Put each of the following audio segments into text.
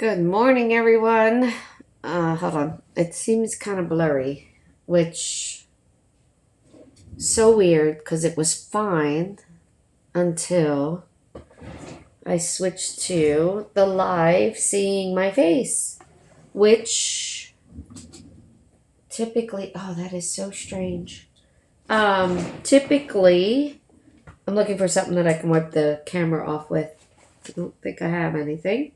Good morning, everyone. Hold on. It seems kind of blurry, which so weird because it was fine until I switched to the live seeing my face, which typically, oh, that is so strange. Typically, I'm looking for something that I can wipe the camera off with. I don't think I have anything.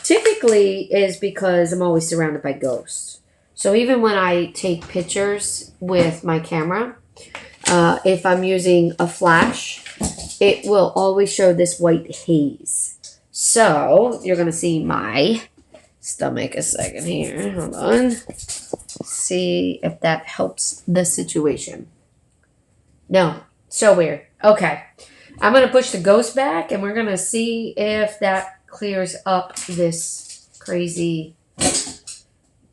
Typically is because I'm always surrounded by ghosts. So even when I take pictures with my camera, if I'm using a flash, it will always show this white haze. So you're going to see my stomach a second here. Hold on. See if that helps the situation. No, so weird. Okay. I'm going to push the ghost back and we're going to see if that clears up this crazy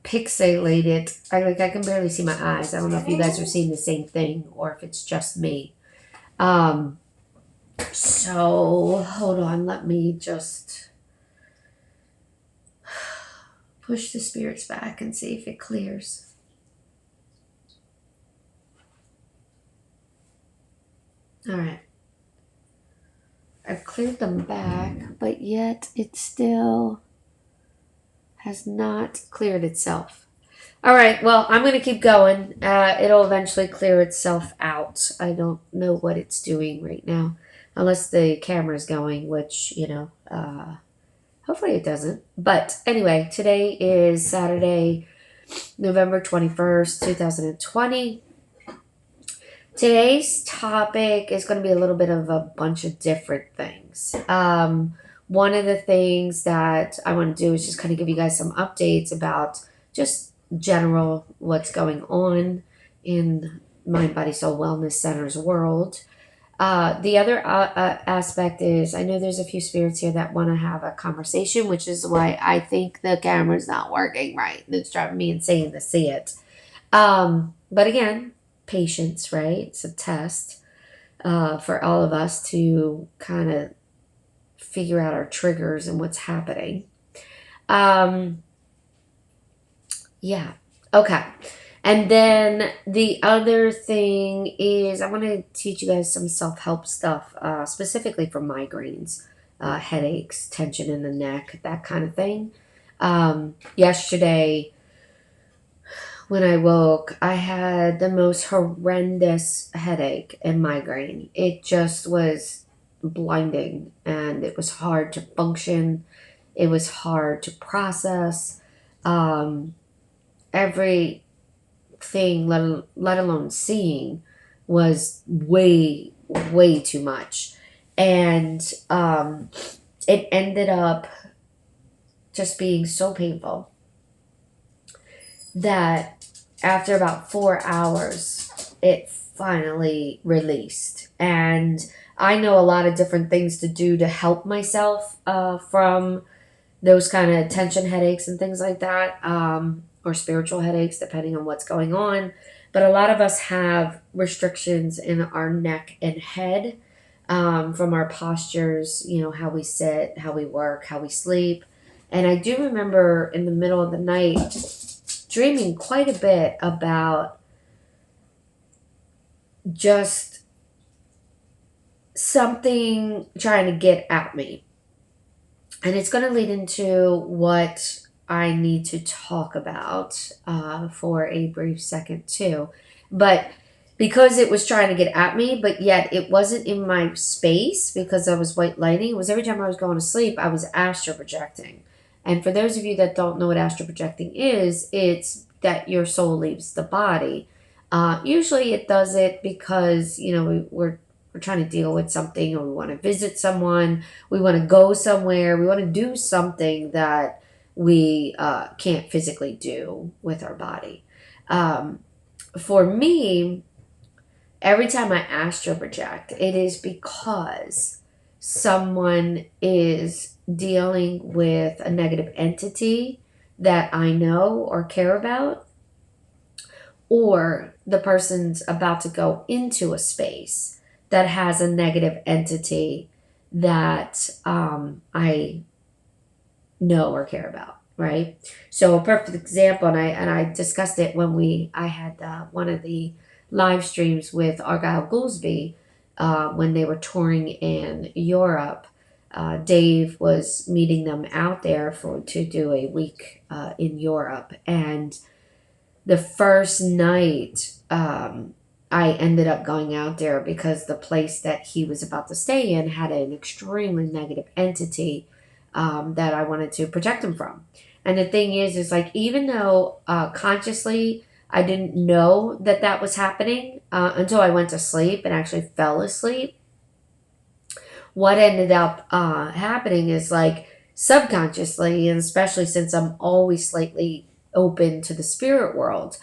pixelated. I can barely see my eyes. I don't know if you guys are seeing the same thing or if it's just me. So hold on, let me just push the spirits back and see if it clears. All right. I've cleared them back, but yet it still has not cleared itself. All right, well, I'm going to keep going. It'll eventually clear itself out. I don't know what it's doing right now, unless the camera's going, which, hopefully it doesn't. But anyway, today is Saturday, November 21st, 2020. Today's topic is going to be a little bit of a bunch of different things. One of the things that I want to do is just kind of give you guys some updates about just general what's going on in Mind, Body, Soul Wellness Center's world. The other aspect is I know there's a few spirits here that want to have a conversation, which is why I think the camera's not working right. It's driving me insane to see it. But again, patience, right? It's a test for all of us to kind of figure out our triggers and what's happening. Yeah. Okay. And then the other thing is I want to teach you guys some self-help stuff, specifically for migraines, headaches, tension in the neck, that kind of thing. Yesterday, when I woke, I had the most horrendous headache and migraine. It just was blinding and it was hard to function. It was hard to process. Everything, let alone seeing, was way, way too much. And it ended up just being so painful that after about 4 hours, it finally released. And I know a lot of different things to do to help myself from those kind of tension headaches and things like that, or spiritual headaches, depending on what's going on. But a lot of us have restrictions in our neck and head from our postures, how we sit, how we work, how we sleep. And I do remember in the middle of the night dreaming quite a bit about just something trying to get at me. And it's going to lead into what I need to talk about for a brief second too. But because it was trying to get at me, but yet it wasn't in my space because I was white lighting, it was every time I was going to sleep, I was astral projecting. And for those of you that don't know what astral projecting is, it's that your soul leaves the body. Usually it does it because, we're trying to deal with something, or we want to visit someone, we want to go somewhere, we want to do something that we can't physically do with our body. For me, every time I astral project, it is because someone is dealing with a negative entity that I know or care about, or the person's about to go into a space that has a negative entity that I know or care about, right? So a perfect example, and I discussed it when I had one of the live streams with Argyle Goolsby when they were touring in Europe. Dave was meeting them out there to do a week in Europe, and the first night I ended up going out there because the place that he was about to stay in had an extremely negative entity that I wanted to protect him from. And the thing is like, even though consciously I didn't know that that was happening until I went to sleep and actually fell asleep, what ended up happening is like subconsciously, and especially since I'm always slightly open to the spirit world,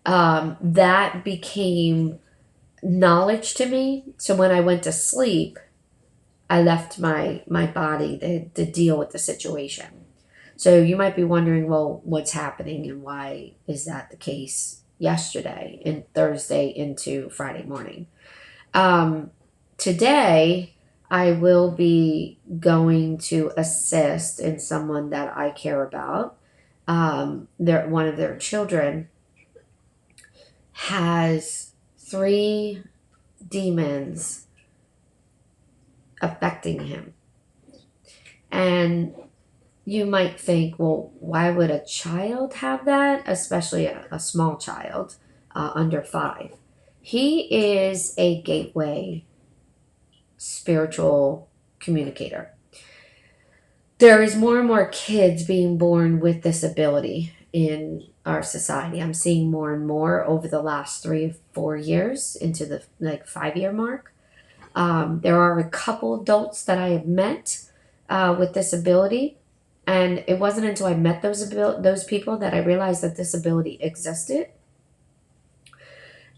that became knowledge to me. So when I went to sleep, I left my body to deal with the situation. So you might be wondering, well, what's happening and why is that the case yesterday and Thursday into Friday morning? Today, I will be going to assist in someone that I care about. One of their children has 3 demons affecting him. And you might think, well, why would a child have that, especially a small child under 5? He is a gateway spiritual communicator. There is more and more kids being born with this ability in our society. I'm seeing more and more over the last 3 or 4 years into the 5-year mark. There are a couple adults that I have met with this ability, and it wasn't until I met those people that I realized that this ability existed.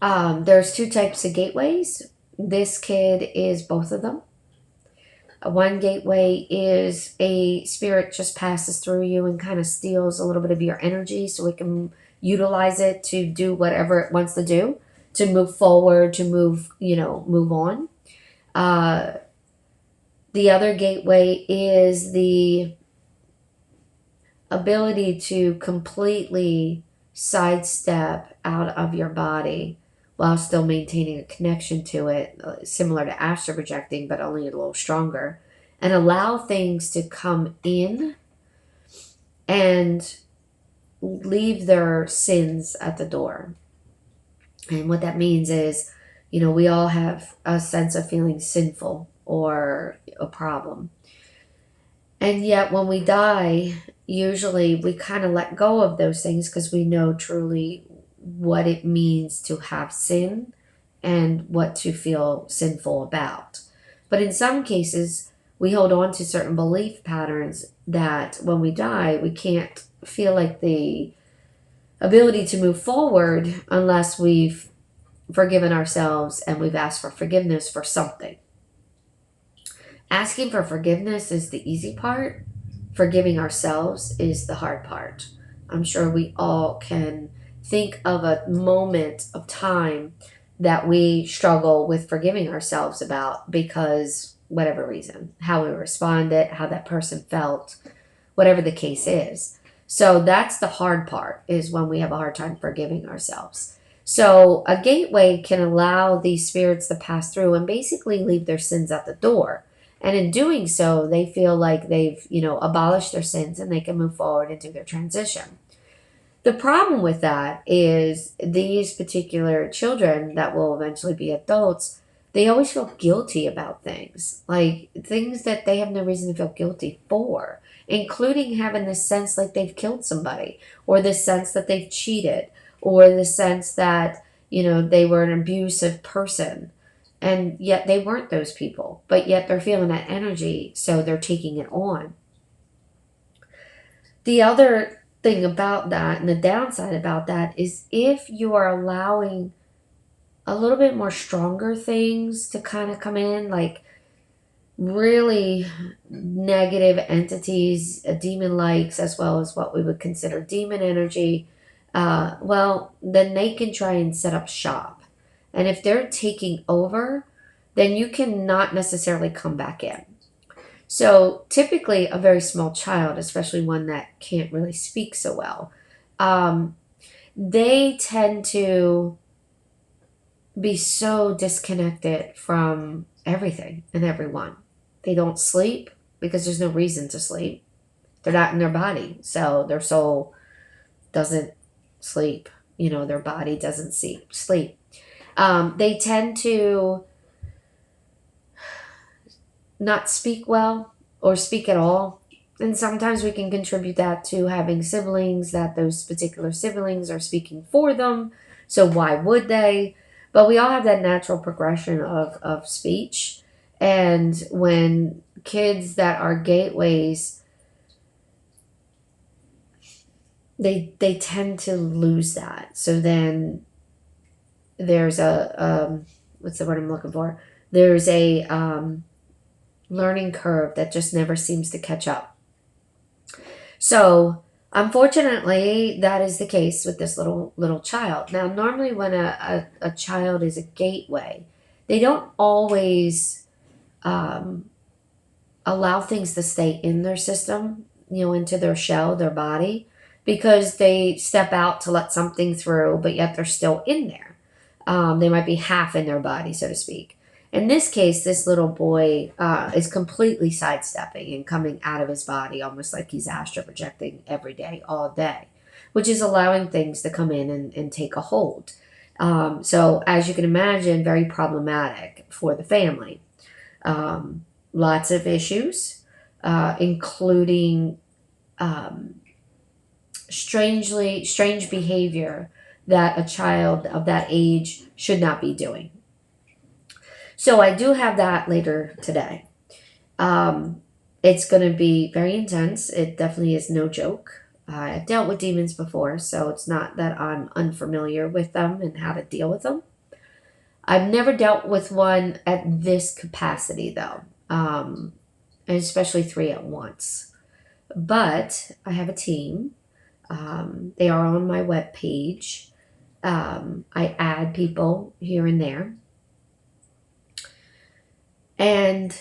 There's 2 types of gateways. This kid is both of them. One gateway is a spirit just passes through you and kind of steals a little bit of your energy so it can utilize it to do whatever it wants to do, to move forward, to move on. The other gateway is the ability to completely sidestep out of your body while still maintaining a connection to it, similar to astral projecting, but only a little stronger, and allow things to come in and leave their sins at the door. And what that means is, we all have a sense of feeling sinful or a problem. And yet when we die, usually we kind of let go of those things because we know truly what it means to have sin and what to feel sinful about. But in some cases, we hold on to certain belief patterns that when we die, we can't feel like the ability to move forward unless we've forgiven ourselves and we've asked for forgiveness for something. Asking for forgiveness is the easy part. Forgiving ourselves is the hard part. I'm sure we all can think of a moment of time that we struggle with forgiving ourselves about because whatever reason, how we responded, how that person felt, whatever the case is. So that's the hard part, is when we have a hard time forgiving ourselves. So a gateway can allow these spirits to pass through and basically leave their sins at the door. And in doing so, they feel like they've, abolished their sins and they can move forward and do their transition. The problem with that is these particular children that will eventually be adults, they always feel guilty about things, like things that they have no reason to feel guilty for, including having this sense like they've killed somebody, or this sense that they've cheated, or the sense that, they were an abusive person. And yet they weren't those people, but yet they're feeling that energy, so they're taking it on. The other thing about that, and the downside about that, is if you are allowing a little bit more stronger things to kind of come in, like really negative entities, demon likes, as well as what we would consider demon energy, well, then they can try and set up shop. And if they're taking over, then you cannot necessarily come back in. So typically a very small child, especially one that can't really speak so well, um, they tend to be so disconnected from everything and everyone. They don't sleep because there's no reason to sleep. They're not in their body, so their soul doesn't sleep. Their body doesn't sleep. They tend to not speak well or speak at all. And sometimes we can contribute that to having siblings, that those particular siblings are speaking for them. So why would they? But we all have that natural progression of speech. And when kids that are gateways, they tend to lose that. So then there's what's the word I'm looking for? There's a learning curve that just never seems to catch up. So unfortunately, that is the case with this little child. Now, normally when a child is a gateway, they don't always um, allow things to stay in their system, into their shell, their body, because they step out to let something through, but yet they're still in there. They might be half in their body, so to speak. In this case, this little boy is completely sidestepping and coming out of his body, almost like he's astral projecting every day, all day, which is allowing things to come in and take a hold. So, as you can imagine, very problematic for the family. Um, Lots of issues, including strange behavior that a child of that age should not be doing. So I do have that later today. It's going to be very intense. It definitely is no joke. I've dealt with demons before, so it's not that I'm unfamiliar with them and how to deal with them. I've never dealt with one at this capacity, though, and especially three at once. But I have a team. They are on my web page. I add people here and there. And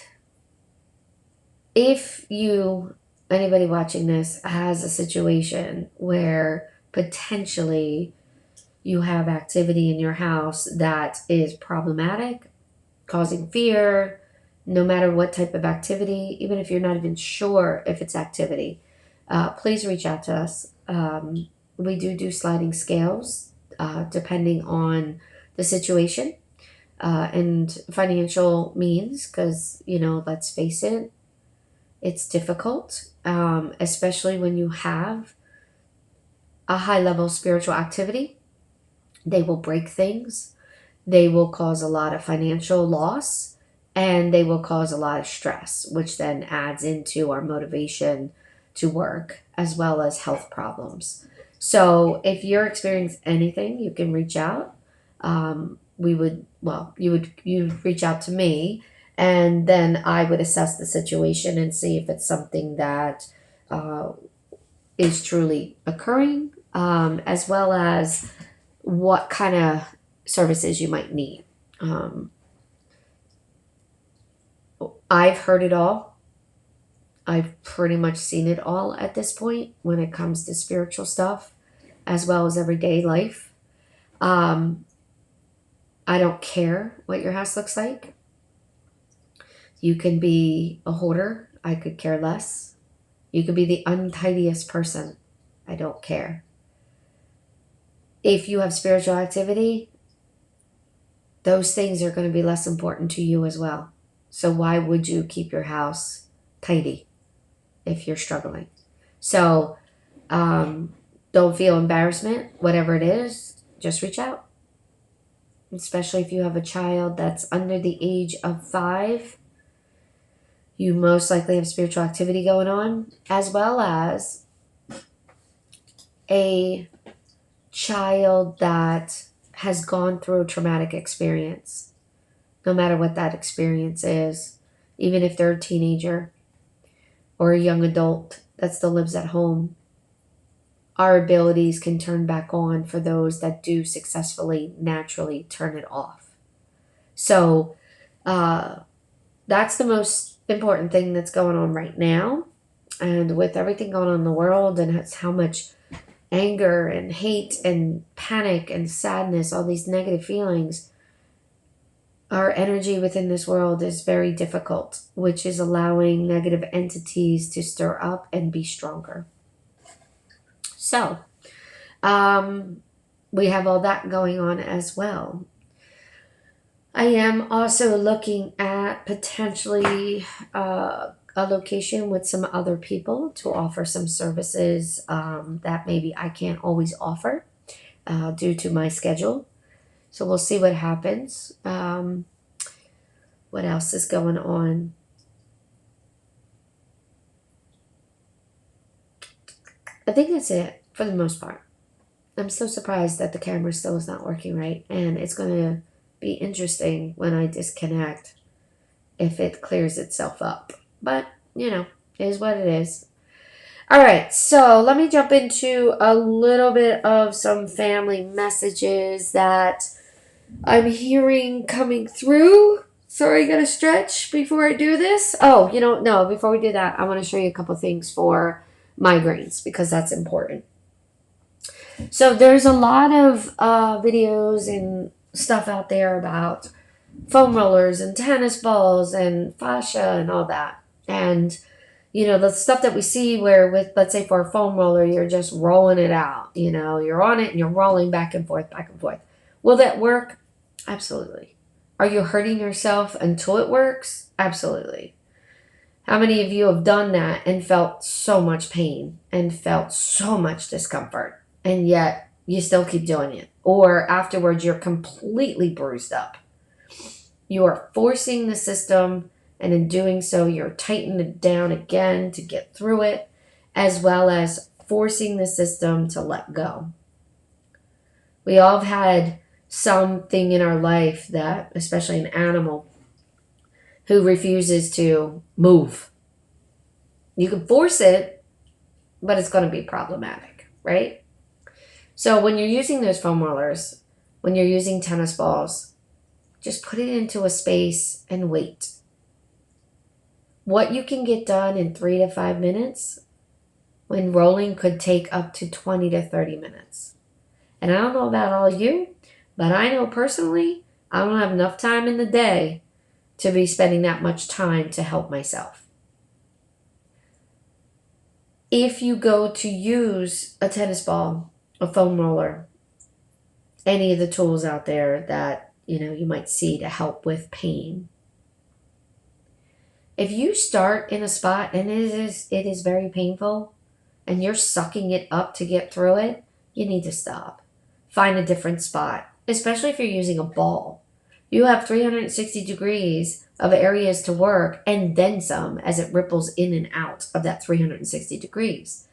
if anybody watching this, has a situation where potentially you have activity in your house that is problematic, causing fear, no matter what type of activity, even if you're not even sure if it's activity, please reach out to us. We do sliding scales depending on the situation and financial means, because, let's face it, it's difficult, especially when you have a high level of spiritual activity. They will break things, they will cause a lot of financial loss, and they will cause a lot of stress, which then adds into our motivation to work, as well as health problems. So if you're experiencing anything, you can reach out. You'd reach out to me, and then I would assess the situation and see if it's something that uh, is truly occurring, as well as what kind of services you might need. Um, I've heard it all. I've pretty much seen it all at this point when it comes to spiritual stuff, as well as everyday life. Um, I don't care what your house looks like. You can be a hoarder. I could care less. You could be the untidiest person. I don't care. If you have spiritual activity, those things are going to be less important to you as well. So why would you keep your house tidy if you're struggling? So don't feel embarrassment. Whatever it is, just reach out. Especially if you have a child that's under the age of 5, you most likely have spiritual activity going on, as well as a child that has gone through a traumatic experience, no matter what that experience is, even if they're a teenager or a young adult that still lives at home. Our abilities can turn back on for those that do successfully, naturally turn it off. So that's the most important thing that's going on right now. And with everything going on in the world, and it's how much anger and hate and panic and sadness, all these negative feelings, our energy within this world is very difficult, which is allowing negative entities to stir up and be stronger. So, we have all that going on as well. I am also looking at potentially a location with some other people to offer some services that maybe I can't always offer due to my schedule. So we'll see what happens. What else is going on? I think that's it for the most part. I'm so surprised that the camera still is not working right, and it's going to be interesting when I disconnect if it clears itself up. But, you know, it is what it is. All right, so let me jump into a little bit of some family messages that I'm hearing coming through. Sorry, I gotta stretch before I do this. Oh, no, before we do that, I want to show you a couple things for migraines because that's important. So there's a lot of videos and stuff out there about foam rollers and tennis balls and fascia and all that. And, the stuff that we see where with, let's say for a foam roller, you're just rolling it out. You're on it and you're rolling back and forth, back and forth. Will that work? Absolutely. Are you hurting yourself until it works? Absolutely. How many of you have done that and felt so much pain and felt so much discomfort, and yet you still keep doing it? Or afterwards, you're completely bruised up. You are forcing the system, and in doing so, you're tightening it down again to get through it, as well as forcing the system to let go. We all have had something in our life that, especially an animal, who refuses to move. You can force it, but it's going to be problematic, right? So when you're using those foam rollers, when you're using tennis balls, just put it into a space and wait. What you can get done in 3 to 5 minutes, when rolling could take up to 20 to 30 minutes. And I don't know about all you, but I know personally, I don't have enough time in the day to be spending that much time to help myself. If you go to use a tennis ball, a foam roller, any of the tools out there that you might see to help with pain, if you start in a spot and it is very painful and you're sucking it up to get through it, you need to stop. Find a different spot, especially if you're using a ball. You have 360 degrees of areas to work and then some as it ripples in and out of that 360 degrees.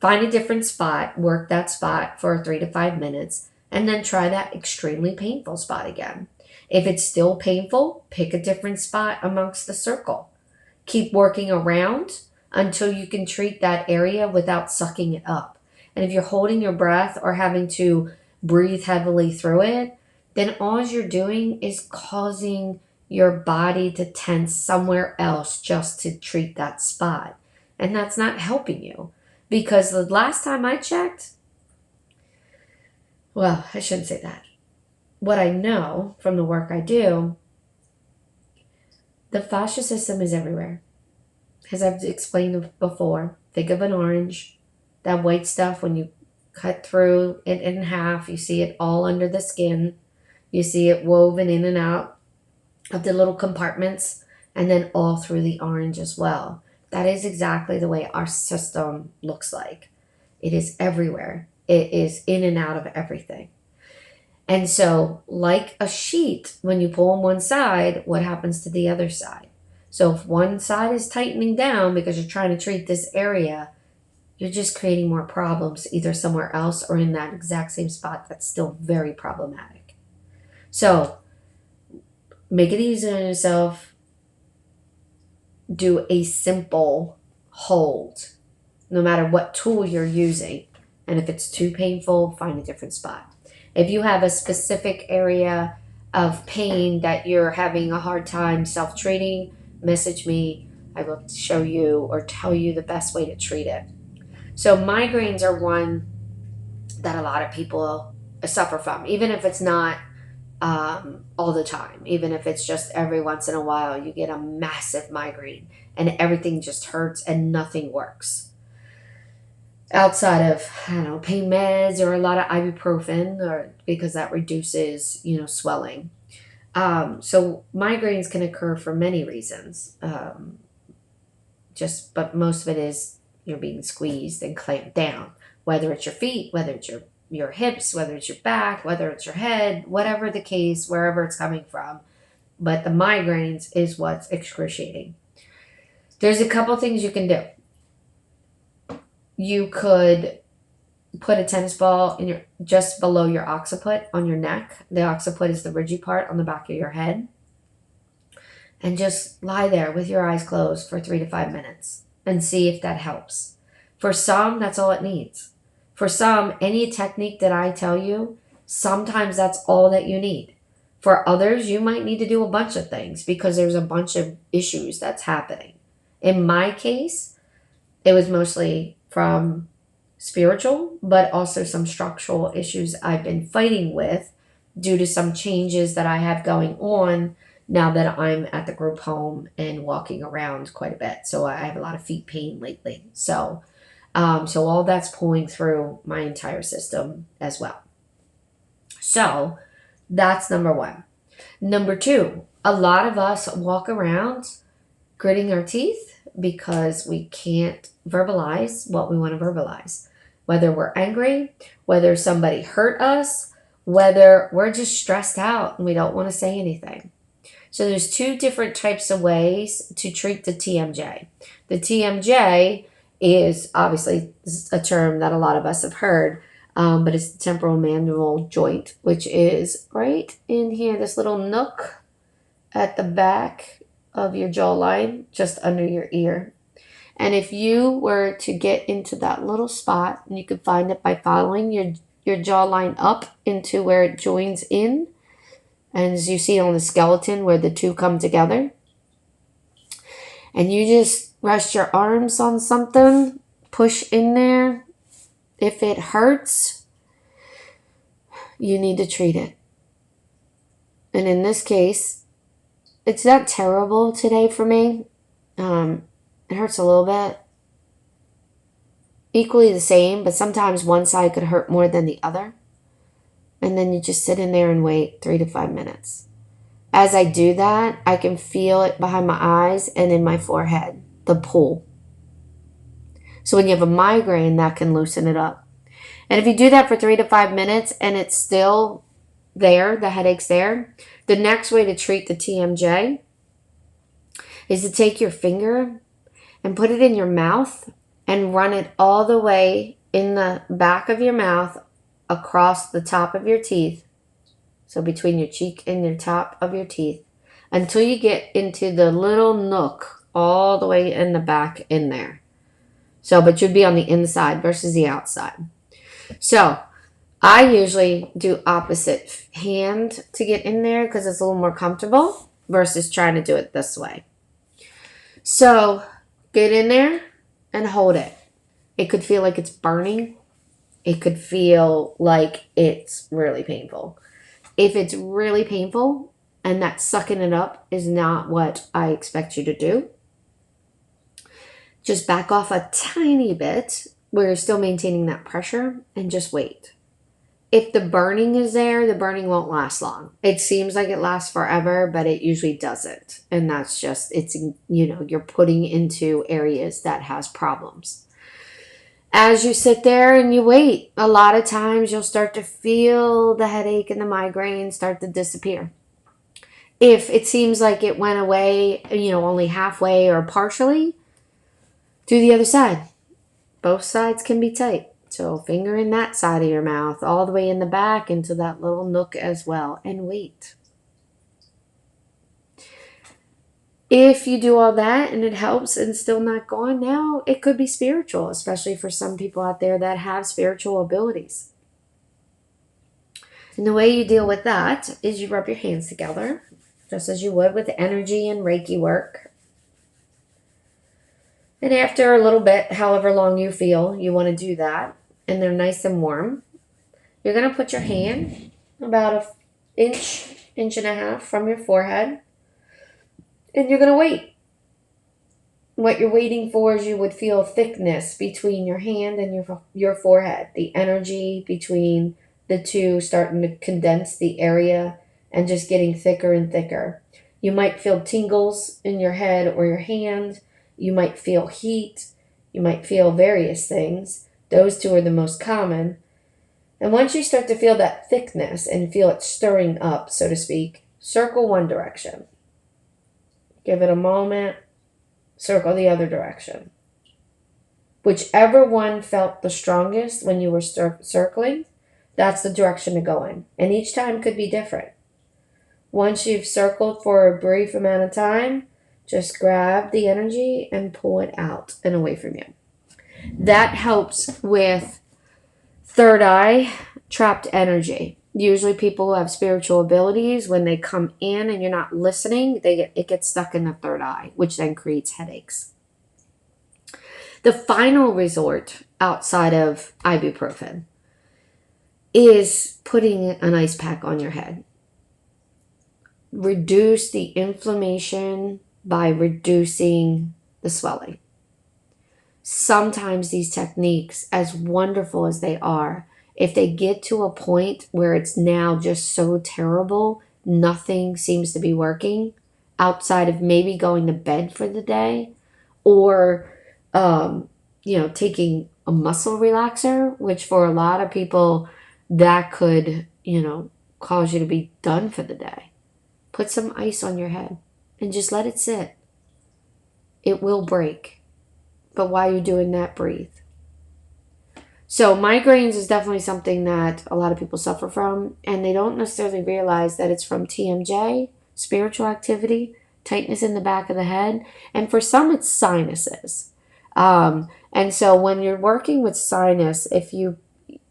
Find a different spot, work that spot for 3 to 5 minutes, and then try that extremely painful spot again. If it's still painful, pick a different spot amongst the circle. Keep working around until you can treat that area without sucking it up. And if you're holding your breath or having to breathe heavily through it, then all you're doing is causing your body to tense somewhere else just to treat that spot. And that's not helping you. Because the last time I checked, well, I shouldn't say that. What I know from the work I do, the fascia system is everywhere. As I've explained before, think of an orange. That white stuff, when you cut through it in half, you see it all under the skin. You see it woven in and out of the little compartments, and then all through the orange as well. That is exactly the way our system looks like. It is everywhere. It is in and out of everything. And so, like a sheet, when you pull on one side, what happens to the other side? So if one side is tightening down because you're trying to treat this area, you're just creating more problems either somewhere else or in that exact same spot that's still very problematic. So make it easy on yourself. Do a simple hold, no matter what tool you're using. And if it's too painful, find a different spot. If you have a specific area of pain that you're having a hard time self-treating, message me. I will show you or tell you the best way to treat it. So migraines are one that a lot of people suffer from, even if it's not all the time, even if it's just every once in a while, you get a massive migraine and everything just hurts and nothing works. Outside of, I don't know, pain meds or a lot of ibuprofen, or because that reduces, swelling. So migraines can occur for many reasons. But most of it is you're being squeezed and clamped down, whether it's your feet, whether it's your hips, whether it's your back, whether it's your head, whatever the case, wherever it's coming from. But the migraines is what's excruciating. There's a couple things you can do. You could put a tennis ball in your just below your occiput on your neck. The occiput is the ridgy part on the back of your head. And just lie there with your eyes closed for 3 to 5 minutes and see if that helps. For some, that's all it needs. For some, any technique that I tell you, sometimes that's all that you need. For others, you might need to do a bunch of things because there's a bunch of issues that's happening. In my case, it was mostly from spiritual, but also some structural issues I've been fighting with due to some changes that I have going on now that I'm at the group home and walking around quite a bit. So I have a lot of feet pain lately. So all that's pulling through my entire system as well. So that's number one. Number two, a lot of us walk around gritting our teeth because we can't verbalize what we want to verbalize. Whether we're angry, whether somebody hurt us, whether we're just stressed out and we don't want to say anything. So there's two different types of ways to treat the TMJ. The TMJ is obviously a term that a lot of us have heard, but it's the temporal mandible joint, which is right in here, this little nook at the back of your jawline, just under your ear. And if you were to get into that little spot, and you can find it by following your jawline up into where it joins in, and as you see on the skeleton where the two come together, and you just rest your arms on something, push in there. If it hurts, you need to treat it. And in this case, it's not terrible today for me. It hurts a little bit. Equally the same, but sometimes one side could hurt more than the other. And then you just sit in there and wait 3 to 5 minutes. As I do that, I can feel it behind my eyes and in my forehead, the pull. So when you have a migraine, that can loosen it up. And if you do that for 3 to 5 minutes and it's still there, the headache's there, the next way to treat the TMJ is to take your finger and put it in your mouth and run it all the way in the back of your mouth across the top of your teeth, so between your cheek and your top of your teeth, until you get into the little nook all the way in the back in there. So, but you'd be on the inside versus the outside. So, I usually do opposite hand to get in there because it's a little more comfortable versus trying to do it this way. So, get in there and hold it. It could feel like it's burning. It could feel like it's really painful. If it's really painful and that sucking it up is not what I expect you to do, just back off a tiny bit where you're still maintaining that pressure and just wait. If the burning is there, the burning won't last long. It seems like it lasts forever, but it usually doesn't. And that's just, you're putting into areas that has problems. As you sit there and you wait, a lot of times you'll start to feel the headache and the migraine start to disappear. If it seems like it went away, only halfway or partially, do the other side. Both sides can be tight. So finger in that side of your mouth, all the way in the back into that little nook as well, and wait. If you do all that and it helps and still not gone, now it could be spiritual, especially for some people out there that have spiritual abilities. And the way you deal with that is you rub your hands together, just as you would with energy and Reiki work. And after a little bit, however long you feel you want to do that, and they're nice and warm, you're going to put your hand about an inch and a half from your forehead, and you're going to wait. What you're waiting for is you would feel thickness between your hand and your forehead. The energy between the two starting to condense the area and just getting thicker and thicker. You might feel tingles in your head or your hand. You might feel heat. You might feel various things. Those two are the most common. And once you start to feel that thickness and feel it stirring up, so to speak, circle one direction. Give it a moment. Circle the other direction. Whichever one felt the strongest when you were circling, that's the direction to go in. And each time could be different. Once you've circled for a brief amount of time, just grab the energy and pull it out and away from you. That helps with third eye trapped energy. Usually people who have spiritual abilities, when they come in and you're not listening, it gets stuck in the third eye, which then creates headaches. The final resort outside of ibuprofen is putting an ice pack on your head. Reduce the inflammation by reducing the swelling. Sometimes these techniques, as wonderful as they are, if they get to a point where it's now just so terrible, nothing seems to be working outside of maybe going to bed for the day or, taking a muscle relaxer, which for a lot of people, that could, cause you to be done for the day. Put some ice on your head and just let it sit. It will break. But while you're doing that, breathe. So migraines is definitely something that a lot of people suffer from, and they don't necessarily realize that it's from TMJ, spiritual activity, tightness in the back of the head, and for some it's sinuses. And so when you're working with sinus, if you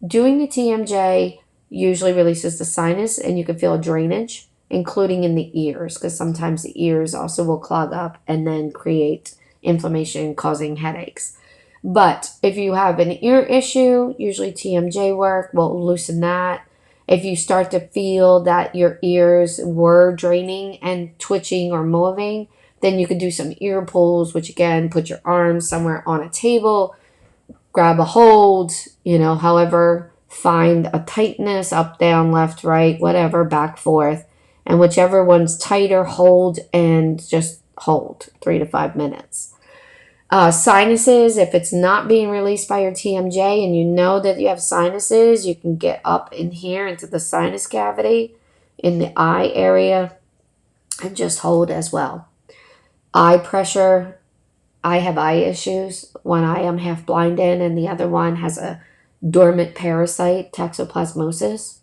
doing the TMJ usually releases the sinus, and you can feel a drainage, including in the ears, because sometimes the ears also will clog up and then create inflammation causing headaches. But if you have an ear issue, usually TMJ work will loosen that. If you start to feel that your ears were draining and twitching or moving, then you could do some ear pulls, which again, put your arms somewhere on a table, grab a hold, however, find a tightness, up, down, left, right, whatever, back, forth. And whichever one's tighter, hold and just hold 3 to 5 minutes. Sinuses, if it's not being released by your TMJ and you know that you have sinuses, you can get up in here into the sinus cavity in the eye area and just hold as well. Eye pressure, I have eye issues. One eye I'm half blind in and the other one has a dormant parasite, toxoplasmosis.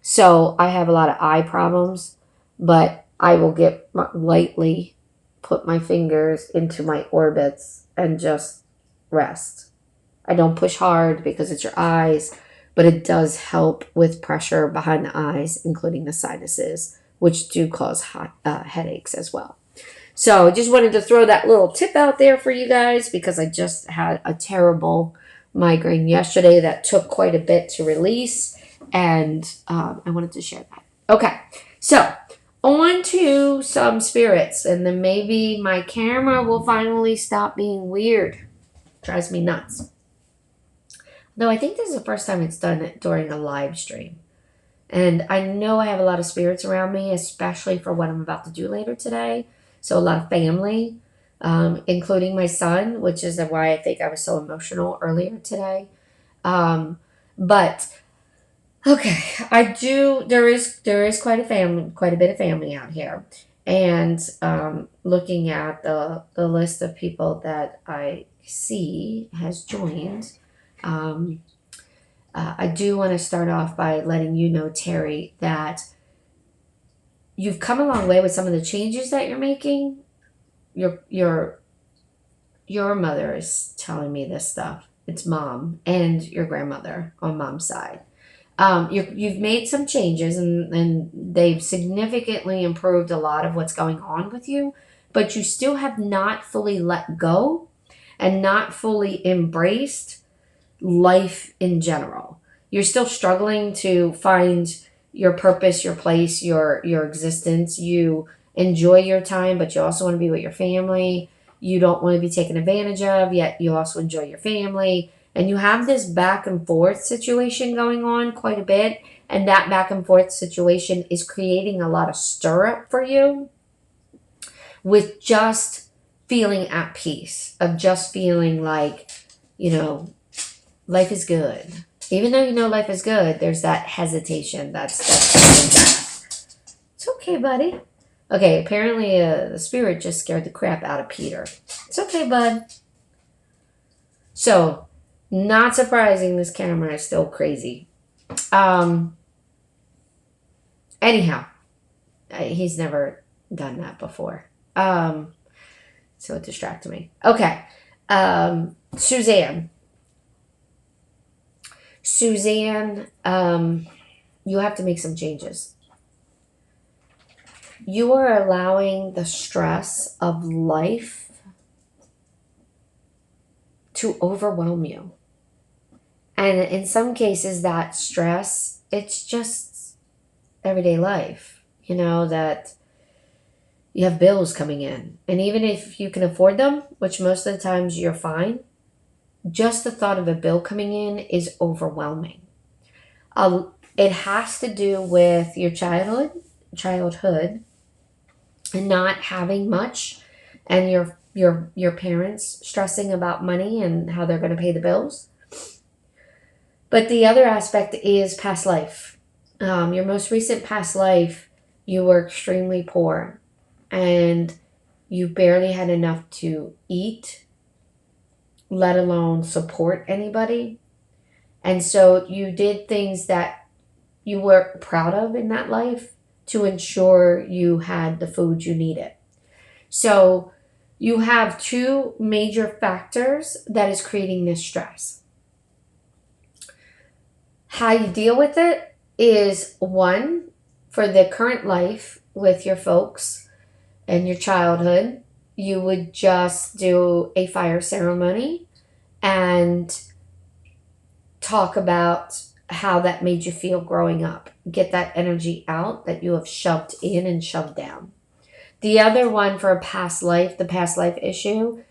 So I have a lot of eye problems, but I will get lightly put my fingers into my orbits and just rest. I don't push hard because it's your eyes, but it does help with pressure behind the eyes, including the sinuses, which do cause headaches as well. So I just wanted to throw that little tip out there for you guys because I just had a terrible migraine yesterday that took quite a bit to release, and I wanted to share that. Okay, so on to some spirits, and then maybe my camera will finally stop being weird. Drives me nuts. Though I think this is the first time it's done it during a live stream. And I know I have a lot of spirits around me, especially for what I'm about to do later today. So a lot of family, including my son, which is why I think I was so emotional earlier today. But okay, there is quite a bit of family out here. And looking at the list of people that I see has joined, I do want to start off by letting you know, Terry, that you've come a long way with some of the changes that you're making. Your mother is telling me this stuff. It's mom and your grandmother on mom's side. You've made some changes and they've significantly improved a lot of what's going on with you, but you still have not fully let go and not fully embraced life in general. You're still struggling to find your purpose, your place, your existence. You enjoy your time, but you also want to be with your family. You don't want to be taken advantage of, yet you also enjoy your family. And you have this back and forth situation going on quite a bit. And that back and forth situation is creating a lot of stirrup for you with just feeling at peace, of just feeling like, life is good. Even though you know life is good, there's that hesitation that's coming back. It's okay, buddy. Okay, apparently the spirit just scared the crap out of Peter. It's okay, bud. So, not surprising, this camera is still crazy. Anyhow, he's never done that before. So it distracted me. Okay. Suzanne, you have to make some changes. You are allowing the stress of life to overwhelm you. And in some cases, that stress, it's just everyday life. That you have bills coming in. And even if you can afford them, which most of the times you're fine, just the thought of a bill coming in is overwhelming. It has to do with your childhood and not having much, and your parents stressing about money and how they're going to pay the bills. But the other aspect is past life. Your most recent past life, you were extremely poor and you barely had enough to eat, let alone support anybody. And so you did things that you were proud of in that life to ensure you had the food you needed. So you have two major factors that is creating this stress. How you deal with it is, one, for the current life with your folks and your childhood, you would just do a fire ceremony and talk about how that made you feel growing up. Get that energy out that you have shoved in and shoved down. The other one for a past life, the past life issue,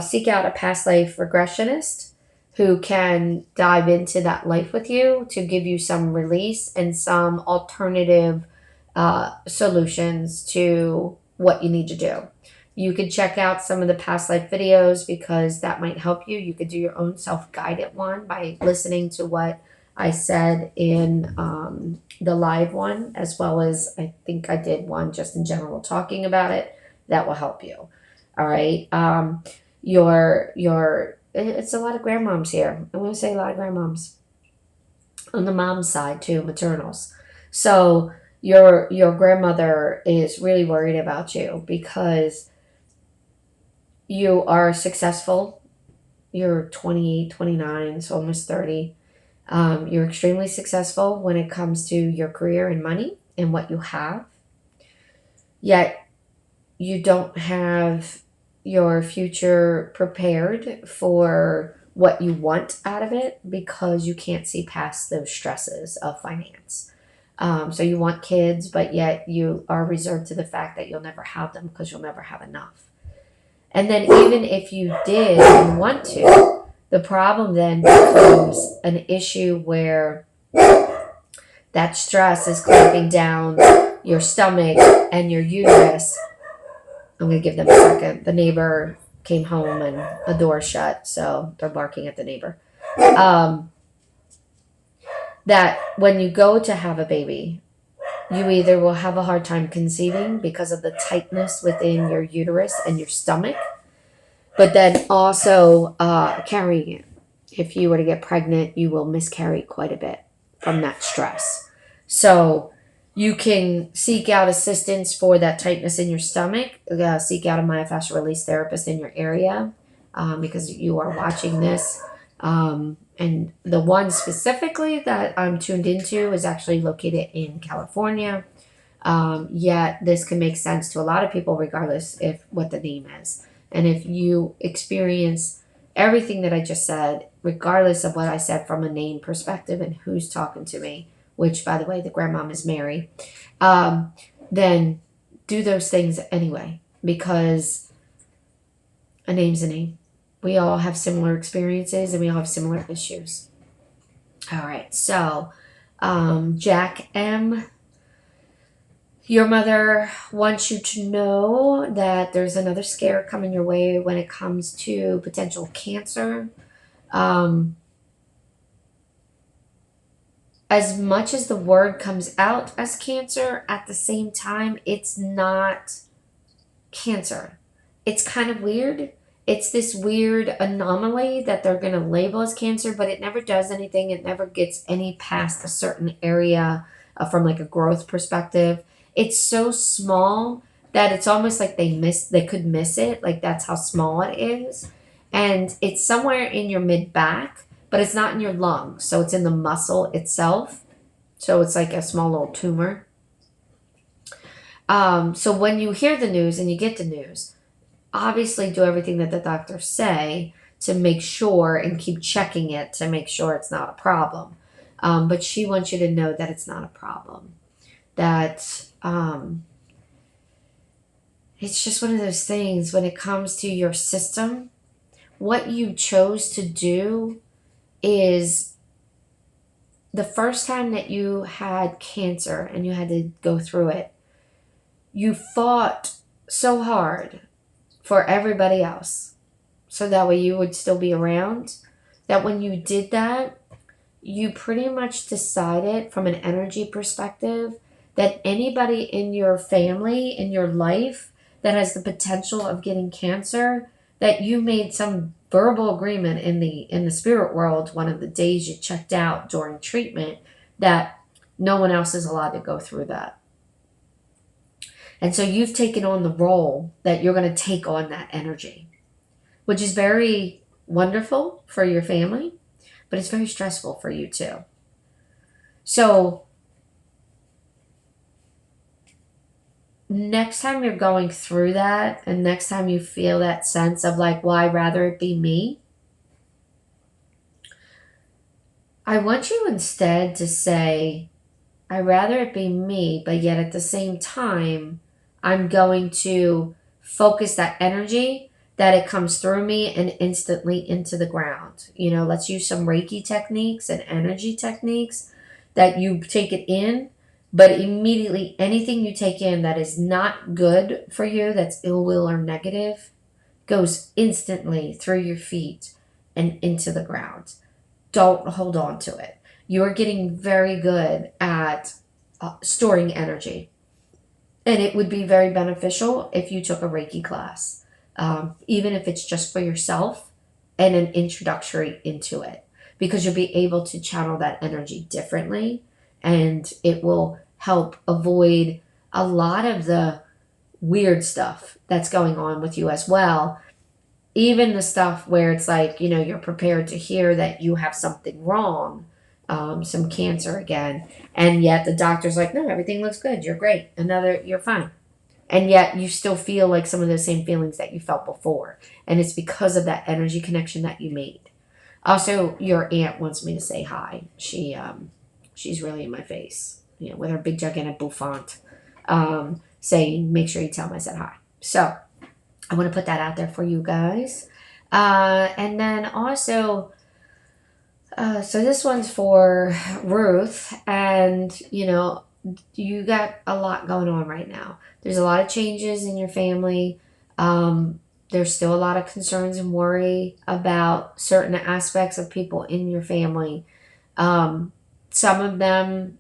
seek out a past life regressionist who can dive into that life with you to give you some release and some alternative solutions to what you need to do. You could check out some of the past life videos because that might help you. You could do your own self-guided one by listening to what I said in the live one, as well as I think I did one just in general talking about it. That will help you. All right. It's a lot of grandmoms here. I'm going to say a lot of grandmoms on the mom's side too, maternals. So your grandmother is really worried about you because you are successful. You're 28, 29, so almost 30. You're extremely successful when it comes to your career and money and what you have. Yet you don't have your future prepared for what you want out of it because you can't see past those stresses of finance. So you want kids, but yet you are reserved to the fact that you'll never have them because you'll never have enough. And then even if you did and want to, the problem then becomes an issue where that stress is clamping down your stomach and your uterus. I'm going to give them a second. The neighbor came home and the door shut, so they're barking at the neighbor. That when you go to have a baby, you either will have a hard time conceiving because of the tightness within your uterus and your stomach, but then also carrying it. If you were to get pregnant, you will miscarry quite a bit from that stress. So you can seek out assistance for that tightness in your stomach. Seek out a myofascial release therapist in your area because you are watching this. And the one specifically that I'm tuned into is actually located in California. Yet this can make sense to a lot of people regardless if what the name is. And if you experience everything that I just said, regardless of what I said from a name perspective and who's talking to me, which, by the way, the grandmom is Mary, um, then do those things anyway, because a name's a name. We all have similar experiences and we all have similar issues. All right, so Jack M., your mother wants you to know that there's another scare coming your way when it comes to potential cancer. Um, as much as the word comes out as cancer, at the same time, it's not cancer. It's kind of weird. It's this weird anomaly that they're going to label as cancer, but it never does anything. It never gets any past a certain area from like a growth perspective. It's so small that it's almost like they could miss it. Like that's how small it is. And it's somewhere in your mid back, but it's not in your lung. So it's in the muscle itself. So it's like a small little tumor. So when you hear the news and you get the news, obviously do everything that the doctors say to make sure and keep checking it to make sure it's not a problem. But she wants you to know that it's not a problem. That it's just one of those things when it comes to your system. What you chose to do is the first time that you had cancer and you had to go through it, you fought so hard for everybody else so that way you would still be around, that when you did that, you pretty much decided from an energy perspective that anybody in your family, in your life, that has the potential of getting cancer, that you made some verbal agreement in the spirit world one of the days you checked out during treatment that no one else is allowed to go through that. And so you've taken on the role that you're going to take on that energy, which is very wonderful for your family, but it's very stressful for you too. So next time you're going through that, and next time you feel that sense of like, well, I'd rather it be me, I want you instead to say, I'd rather it be me, but yet at the same time, I'm going to focus that energy that it comes through me and instantly into the ground. You know, let's use some Reiki techniques and energy techniques that you take it in, but immediately anything you take in that is not good for you, that's ill will or negative, goes instantly through your feet and into the ground. Don't hold on to it. You're getting very good at storing energy. And it would be very beneficial if you took a Reiki class, even if it's just for yourself and an introductory into it, because you'll be able to channel that energy differently and it will help avoid a lot of the weird stuff that's going on with you as well. Even the stuff where it's like, you know, you're prepared to hear that you have something wrong, some cancer again, and yet the doctor's like, no, everything looks good, you're great, you're fine. And yet you still feel like some of those same feelings that you felt before. And it's because of that energy connection that you made. Also, your aunt wants me to say hi. She's really in my face, you know, with her big gigantic bouffant, saying, make sure you tell them I said hi. So I want to put that out there for you guys. And then also, so this one's for Ruth, and you know, you got a lot going on right now. There's a lot of changes in your family. There's still a lot of concerns and worry about certain aspects of people in your family. Some of them,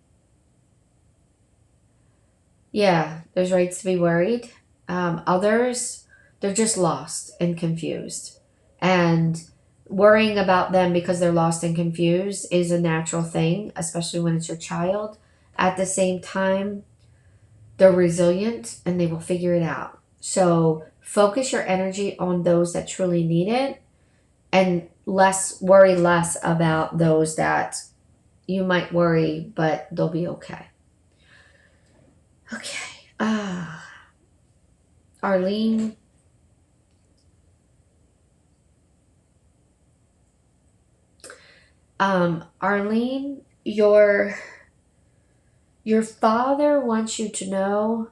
yeah, there's rights to be worried. Others, they're just lost and confused. And worrying about them because they're lost and confused is a natural thing, especially when it's your child. At the same time, they're resilient and they will figure it out. So focus your energy on those that truly need it and worry less about those that you might worry, but they'll be okay. Okay. Arlene, Arlene, your father wants you to know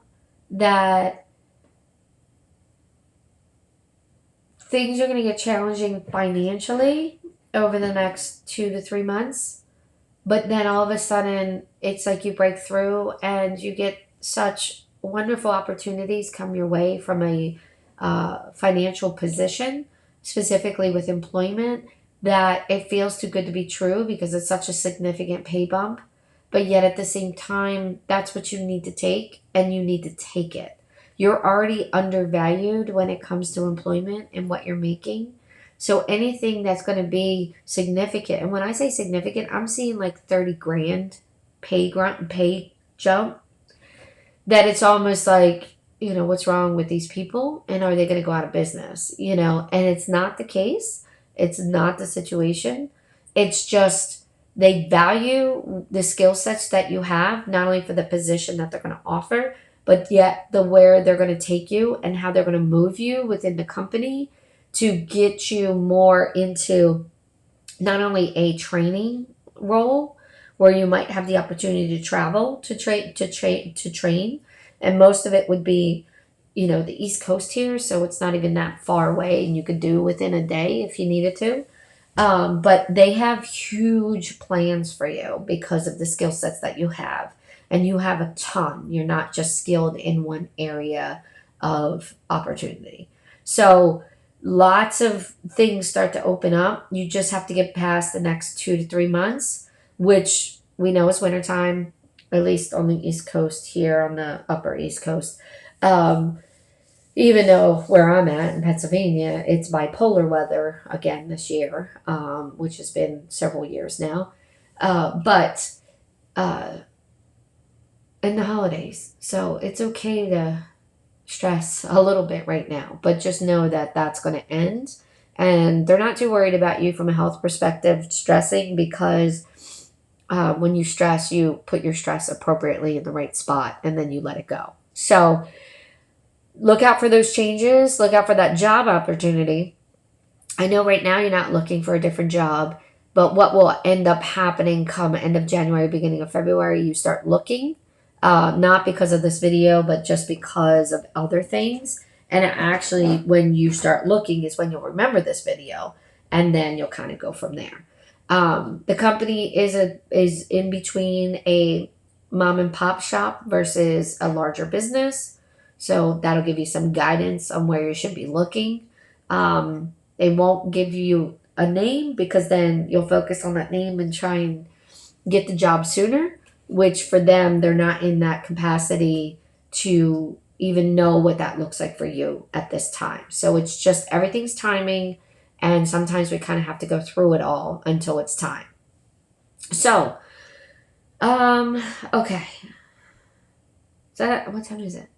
that things are going to get challenging financially over the next 2 to 3 months. But then all of a sudden, it's like you break through and you get such wonderful opportunities come your way from a financial position, specifically with employment, that it feels too good to be true because it's such a significant pay bump. But yet at the same time, that's what you need to take, and you need to take it. You're already undervalued when it comes to employment and what you're making. So anything that's going to be significant, and when I say significant, I'm seeing like 30 grand pay jump, that it's almost like, what's wrong with these people, and are they going to go out of business? And it's not the case. It's not the situation. It's just they value the skill sets that you have, not only for the position that they're going to offer, but yet the where they're going to take you and how they're going to move you within the company to get you more into not only a training role where you might have the opportunity to travel to train, and most of it would be the East Coast here, so it's not even that far away, and you could do within a day if you needed to. But they have huge plans for you because of the skill sets that you have, and you have a ton. You're not just skilled in one area of opportunity. So lots of things start to open up. You just have to get past the next 2 to 3 months, which we know is wintertime, at least on the East Coast here, on the upper East Coast. Um, Even though where I'm at in Pennsylvania, it's bipolar weather again this year, which has been several years now. But in the holidays. So it's okay to stress a little bit right now, but just know that that's going to end. And they're not too worried about you from a health perspective stressing, because when you stress, you put your stress appropriately in the right spot and then you let it go. So look out for those changes. Look out for that job opportunity. I know right now you're not looking for a different job, but what will end up happening come end of January, beginning of February, you start looking, not because of this video, but just because of other things. And actually, when you start looking is when you'll remember this video, and then you'll kind of go from there. The company is in between a mom and pop shop versus a larger business. So that'll give you some guidance on where you should be looking. They won't give you a name, because then you'll focus on that name and try and get the job sooner, which for them, they're not in that capacity to even know what that looks like for you at this time. So it's just everything's timing, and sometimes we kind of have to go through it all until it's time. So, okay. What time is it?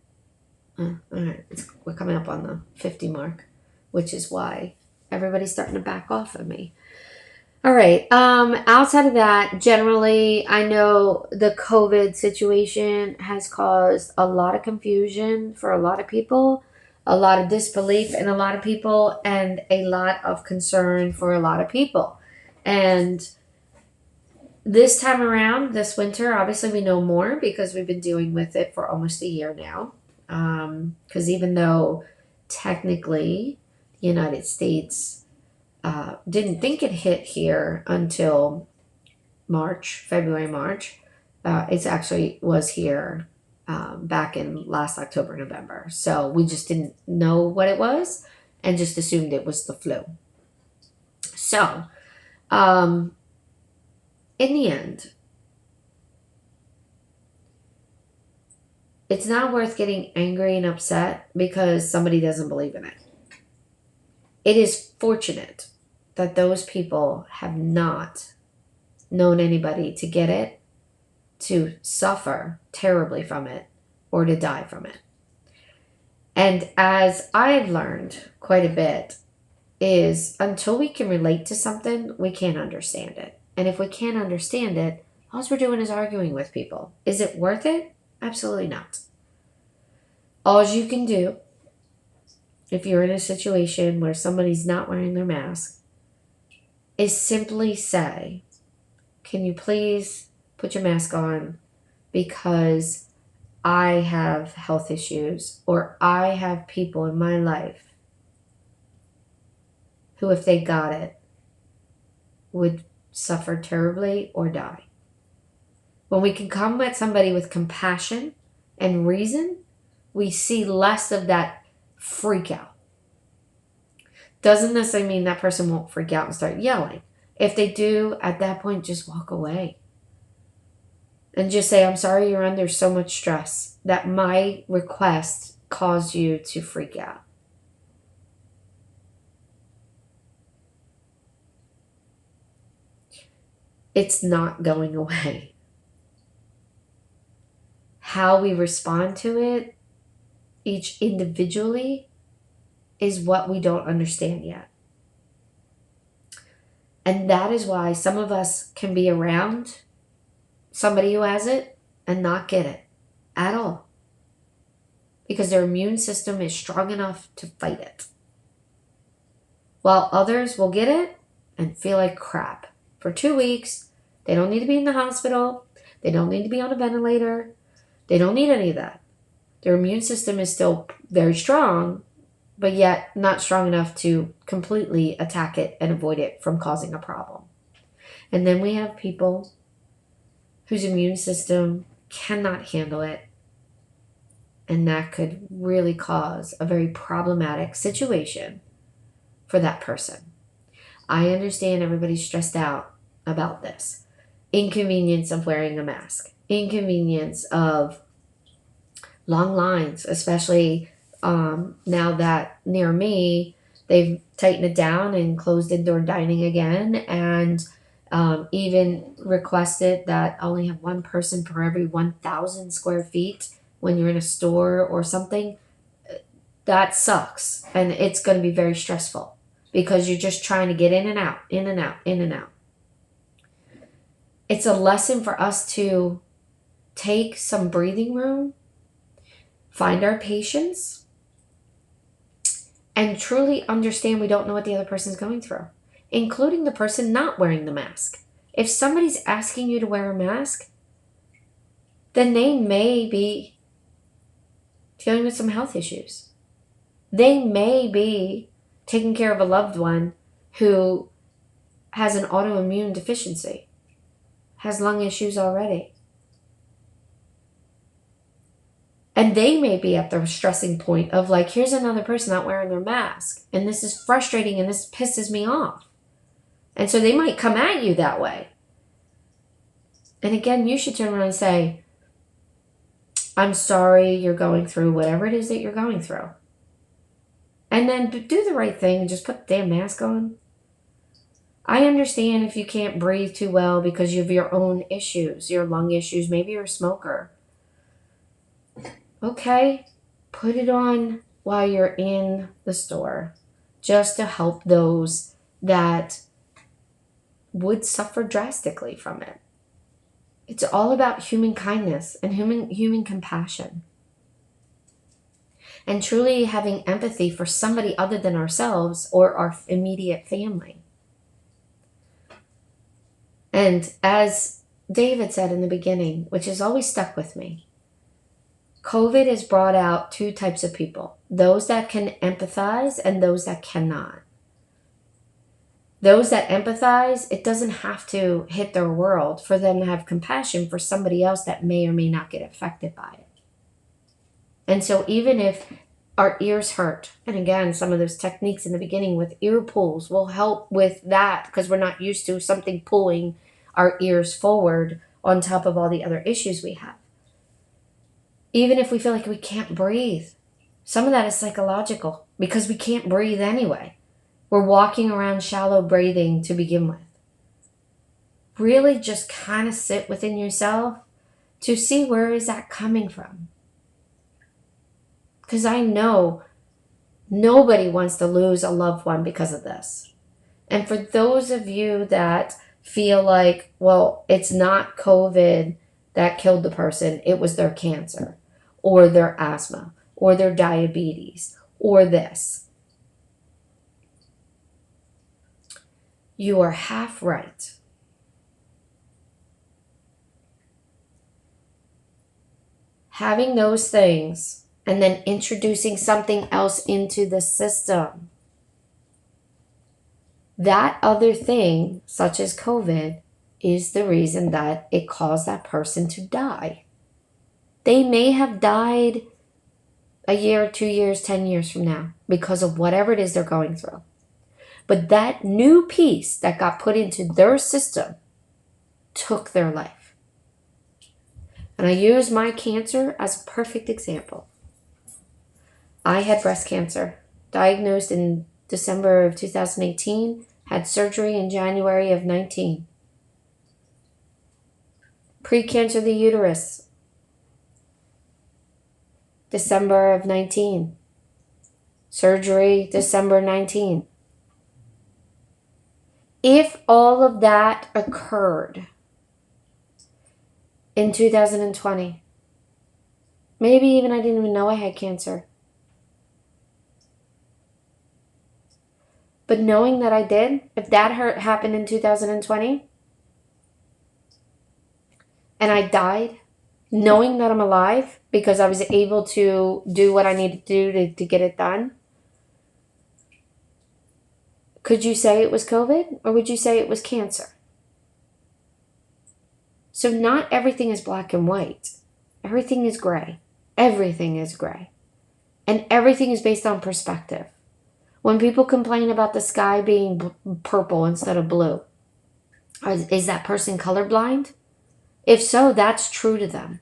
All right, we're coming up on the 50 mark, which is why everybody's starting to back off of me. All right. Outside of that, generally, I know the COVID situation has caused a lot of confusion for a lot of people, a lot of disbelief in a lot of people, and a lot of concern for a lot of people. And this time around, this winter, obviously we know more because we've been dealing with it for almost a year now. Because even though technically the United States didn't think it hit here until February, March. It actually was here back in last October, November. So we just didn't know what it was and just assumed it was the flu. So, in the end, it's not worth getting angry and upset because somebody doesn't believe in it. It is fortunate that those people have not known anybody to get it, to suffer terribly from it, or to die from it. And as I've learned quite a bit, is until we can relate to something, we can't understand it. And if we can't understand it, all we're doing is arguing with people. Is it worth it? Absolutely not. All you can do, if you're in a situation where somebody's not wearing their mask, is simply say, can you please put your mask on because I have health issues, or I have people in my life who, if they got it, would suffer terribly or die. When we can come at somebody with compassion and reason, we see less of that freak out. Doesn't necessarily mean that person won't freak out and start yelling. If they do, at that point, just walk away. And just say, I'm sorry you're under so much stress that my request caused you to freak out. It's not going away. How we respond to it, each individually, is what we don't understand yet. And that is why some of us can be around somebody who has it and not get it at all. Because their immune system is strong enough to fight it. While others will get it and feel like crap. For 2 weeks, they don't need to be in the hospital. They don't need to be on a ventilator. They don't need any of that. Their immune system is still very strong, but yet not strong enough to completely attack it and avoid it from causing a problem. And then we have people whose immune system cannot handle it, and that could really cause a very problematic situation for that person. I understand everybody's stressed out about this. Inconvenience of wearing a mask. Inconvenience of long lines, especially now that near me, they've tightened it down and closed indoor dining again, and even requested that only have one person per every 1,000 square feet when you're in a store or something. That sucks, and it's going to be very stressful because you're just trying to get in and out, in and out, in and out. It's a lesson for us to take some breathing room, find our patience, and truly understand we don't know what the other person's going through, including the person not wearing the mask. If somebody's asking you to wear a mask, then they may be dealing with some health issues. They may be taking care of a loved one who has an autoimmune deficiency, has lung issues already. And they may be at the stressing point of like, here's another person not wearing their mask, and this is frustrating and this pisses me off. And so they might come at you that way. And again, you should turn around and say, I'm sorry you're going through whatever it is that you're going through. And then do the right thing and just put the damn mask on. I understand if you can't breathe too well because you have your own issues, your lung issues, maybe you're a smoker. Okay, put it on while you're in the store just to help those that would suffer drastically from it. It's all about human kindness and human compassion. And truly having empathy for somebody other than ourselves or our immediate family. And as David said in the beginning, which has always stuck with me, COVID has brought out two types of people. Those that can empathize and those that cannot. Those that empathize, it doesn't have to hit their world for them to have compassion for somebody else that may or may not get affected by it. And so even if our ears hurt, and again, some of those techniques in the beginning with ear pulls will help with that because we're not used to something pulling our ears forward on top of all the other issues we have. Even if we feel like we can't breathe, some of that is psychological because we can't breathe anyway. We're walking around shallow breathing to begin with. Really just kind of sit within yourself to see where is that coming from. Because I know nobody wants to lose a loved one because of this. And for those of you that feel like, well, it's not COVID that killed the person, it was their cancer, or their asthma, or their diabetes, or this. You are half right. having those things and then introducing something else into the system, that other thing, such as COVID, is the reason that it caused that person to die. They may have died a year, 2 years, 10 years from now because of whatever it is they're going through. But that new piece that got put into their system took their life. And I use my cancer as a perfect example. I had breast cancer, diagnosed in December of 2018, had surgery in January of 19. Precancer of the uterus, December of 19. Surgery, December 19. If all of that occurred in 2020, maybe even I didn't even know I had cancer. But knowing that I did, if that happened in 2020, and I died, knowing that I'm alive because I was able to do what I needed to do to get it done, could you say it was COVID or would you say it was cancer? So not everything is black and white. Everything is gray. Everything is gray. And everything is based on perspective. When people complain about the sky being purple instead of blue, is that person colorblind? If so, that's true to them.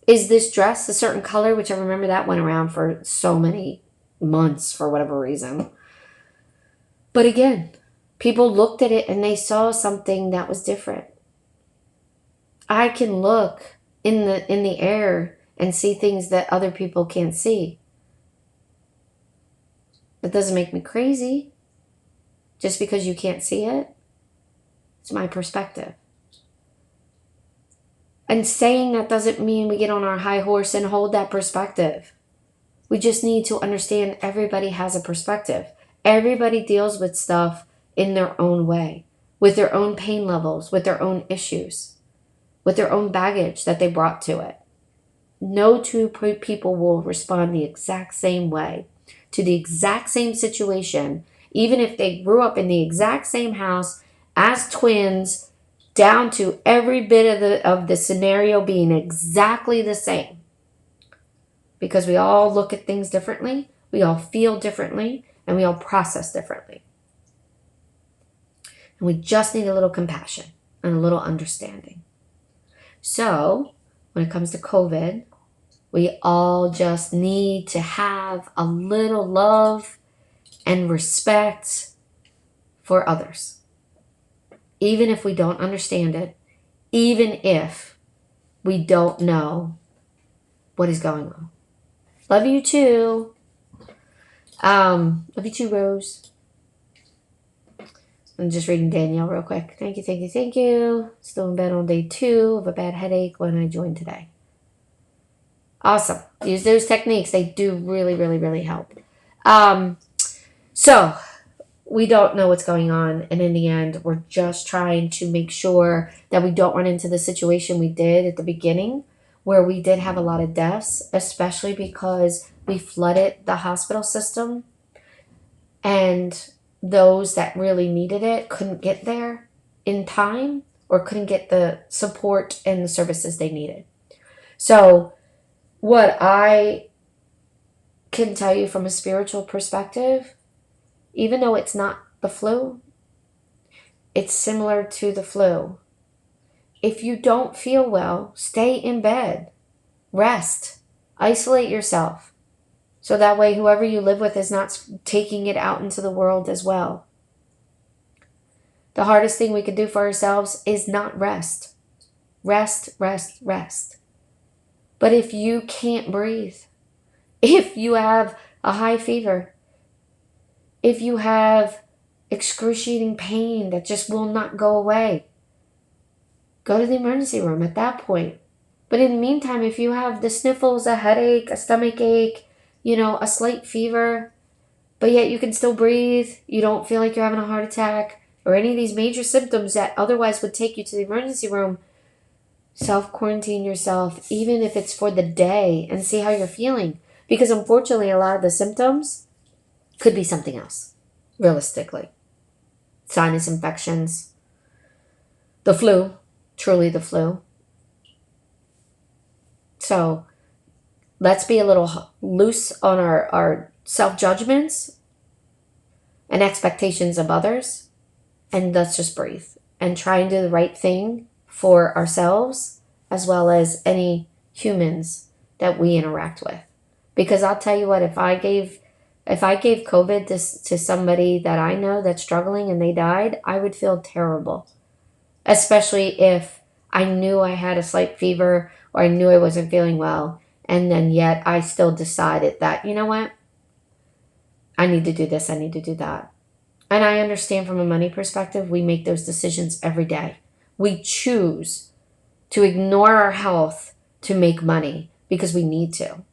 Is this dress a certain color? Which I remember that went around for so many months for whatever reason. But again, people looked at it and they saw something that was different. I can look in the air and see things that other people can't see. That doesn't make me crazy. Just because you can't see it. It's my perspective. And saying that doesn't mean we get on our high horse and hold that perspective. We just need to understand everybody has a perspective. Everybody deals with stuff in their own way, with their own pain levels, with their own issues, with their own baggage that they brought to it. No two people will respond the exact same way to the exact same situation, even if they grew up in the exact same house as twins, down to every bit of the scenario being exactly the same. Because we all look at things differently, we all feel differently, and we all process differently. And we just need a little compassion and a little understanding. So, when it comes to COVID, we all just need to have a little love and respect for others. Even if we don't understand it, even if we don't know what is going on. Love you too. Love you too, Rose. I'm just reading Danielle real quick. Thank you, thank you, thank you. Still in bed on day 2 of a bad headache when I joined today. Awesome. Use those techniques. They do really, really, really help. So we don't know what's going on. And in the end, we're just trying to make sure that we don't run into the situation we did at the beginning, where we did have a lot of deaths, especially because we flooded the hospital system and those that really needed it couldn't get there in time or couldn't get the support and the services they needed. So what I can tell you from a spiritual perspective, even though it's not the flu, it's similar to the flu. If you don't feel well, stay in bed, rest, isolate yourself. So that way whoever you live with is not taking it out into the world as well. The hardest thing we can do for ourselves is not rest. Rest, rest, rest. But if you can't breathe, if you have a high fever, if you have excruciating pain that just will not go away, go to the emergency room at that point. But in the meantime, if you have the sniffles, a headache, a stomach ache, a slight fever, but yet you can still breathe, you don't feel like you're having a heart attack, or any of these major symptoms that otherwise would take you to the emergency room, Self-quarantine yourself, even if it's for the day, and see how you're feeling. Because unfortunately, a lot of the symptoms could be something else, realistically. Sinus infections, the flu, truly the flu. So let's be a little loose on our self-judgments and expectations of others, and let's just breathe and try and do the right thing for ourselves as well as any humans that we interact with. Because I'll tell you what, if I gave COVID to somebody that I know that's struggling and they died, I would feel terrible. Especially if I knew I had a slight fever or I knew I wasn't feeling well, and then yet I still decided that, you know what, I need to do this, I need to do that. And I understand from a money perspective, we make those decisions every day. We choose to ignore our health to make money because we need to.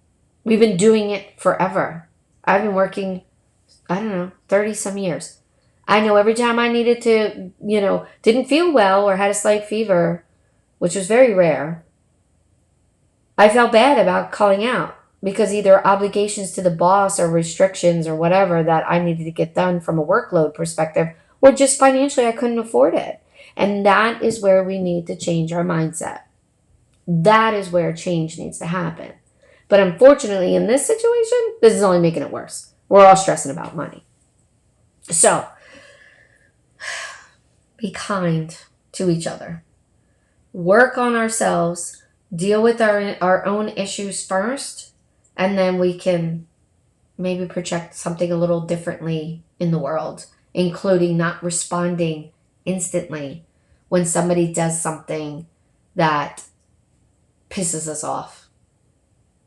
We've been doing it forever. I've been working, I don't know, 30 some years. I know every time I needed to, didn't feel well or had a slight fever, which was very rare, I felt bad about calling out because either obligations to the boss or restrictions or whatever that I needed to get done from a workload perspective, or just financially I couldn't afford it. And that is where we need to change our mindset. That is where change needs to happen. But unfortunately, in this situation, this is only making it worse. We're all stressing about money. So, be kind to each other. Work on ourselves. Deal with our own issues first. And then we can maybe project something a little differently in the world, including not responding instantly when somebody does something that pisses us off.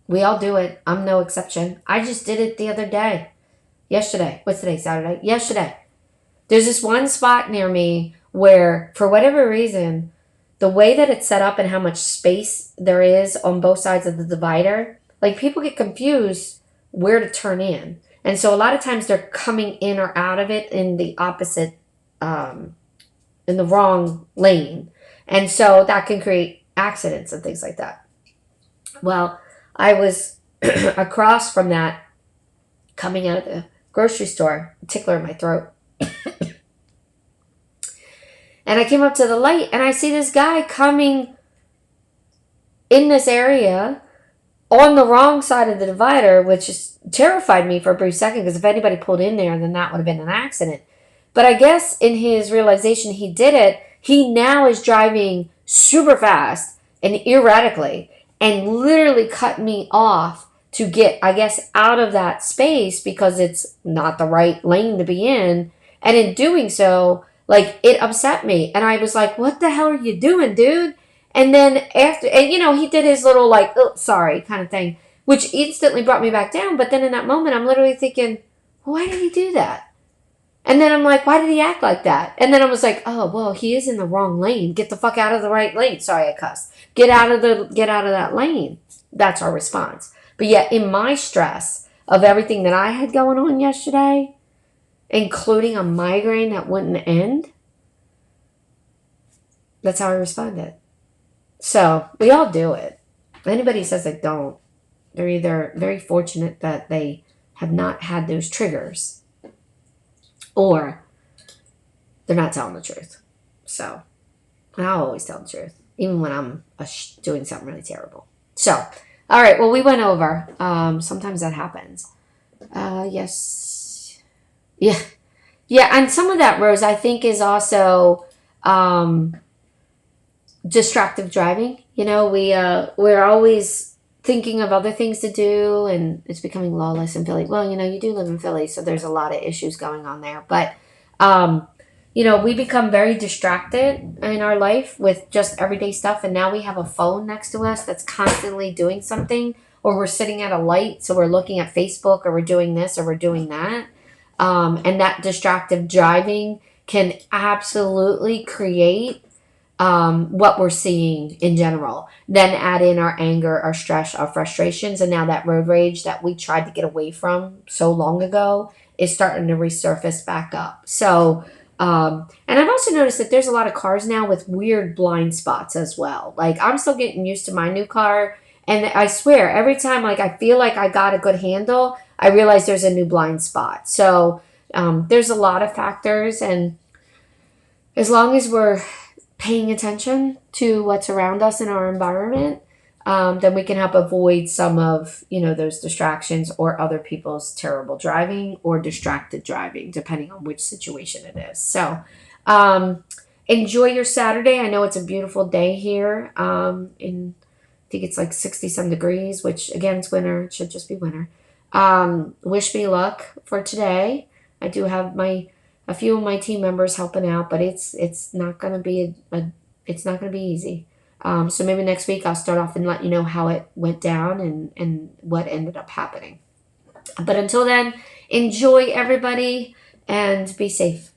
We all do it. I'm no exception. I just did it the other day. Yesterday. What's today? Saturday? Yesterday. There's this one spot near me where, for whatever reason, the way that it's set up and how much space there is on both sides of the divider, like people get confused where to turn in. And so a lot of times they're coming in or out of it in the opposite, in the wrong lane. And so that can create accidents and things like that. Well, I was across from that coming out of the grocery store, a tickler in my throat. And I came up to the light and I see this guy coming in this area on the wrong side of the divider, which just terrified me for a brief second because if anybody pulled in there, then that would have been an accident. But I guess in his realization he did it, he now is driving super fast and erratically and literally cut me off to get, I guess, out of that space because it's not the right lane to be in. And in doing so, like, it upset me. And I was like, what the hell are you doing, dude? And then after, and he did his little like, oh, sorry kind of thing, which instantly brought me back down. But then in that moment, I'm literally thinking, why did he do that? And then I'm like, why did he act like that? And then I was like, oh, well, he is in the wrong lane. Get the fuck out of the right lane. Sorry, I cussed. Get out of that lane. That's our response. But yet in my stress of everything that I had going on yesterday, including a migraine that wouldn't end, that's how I responded. So we all do it. If anybody says they don't, they're either very fortunate that they have not had those triggers, or they're not telling the truth. So I'll always tell the truth, even when I'm doing something really terrible. So, all right, well, we went over. Sometimes that happens. Yes. Yeah. Yeah, and some of that, Rose, I think is also distractive driving. We're always thinking of other things to do, and it's becoming lawless in Philly. Well, you do live in Philly, so there's a lot of issues going on there. But, we become very distracted in our life with just everyday stuff, and now we have a phone next to us that's constantly doing something, or we're sitting at a light, so we're looking at Facebook, or we're doing this, or we're doing that. And that distractive driving can absolutely create what we're seeing in general. Then add in our anger, our stress, our frustrations, and now that road rage that we tried to get away from so long ago is starting to resurface back up. So And I've also noticed that there's a lot of cars now with weird blind spots as well. Like, I'm still getting used to my new car, and I swear, every time like I feel like I got a good handle, I realize there's a new blind spot. So there's a lot of factors, and as long as we're paying attention to what's around us in our environment, then we can help avoid some of those distractions or other people's terrible driving or distracted driving, depending on which situation it is. So enjoy your Saturday. I know it's a beautiful day here. I think it's like 60 some degrees, which again, it's winter. It should just be winter. Wish me luck for today. I do have a few of my team members helping out, but it's not gonna be it's not gonna be easy. So maybe next week I'll start off and let you know how it went down and what ended up happening. But until then, enjoy everybody and be safe.